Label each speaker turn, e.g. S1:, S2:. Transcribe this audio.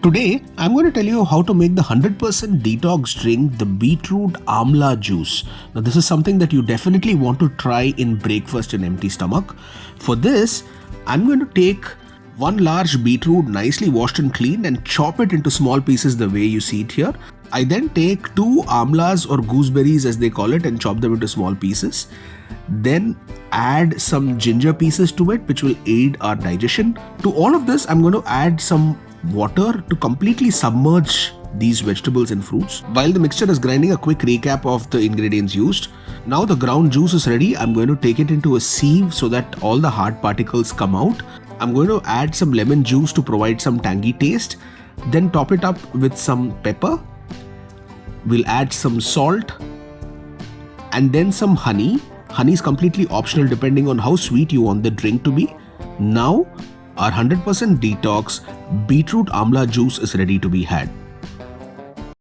S1: Today, I'm going to tell you how to make the 100% detox drink, the Beetroot Amla juice. Now, this is something that you definitely want to try in breakfast in empty stomach. For this, I'm going to take one large beetroot nicely washed and cleaned and chop it into small pieces the way you see it here. I then take 2 amlas or gooseberries as they call it and chop them into small pieces. Then add some ginger pieces to it which will aid our digestion. To all of this, I'm going to add some water to completely submerge these vegetables and fruits. While the mixture is grinding, a quick recap of the ingredients used. Now the ground juice is ready. I'm going to take it into a sieve so that all the hard particles come out. I'm going to add some lemon juice to provide some tangy taste. Then top it up with some pepper. We'll add some salt and then some honey. Honey is completely optional depending on how sweet you want the drink to be. Now our 100% detox Beetroot Amla juice is ready to be had.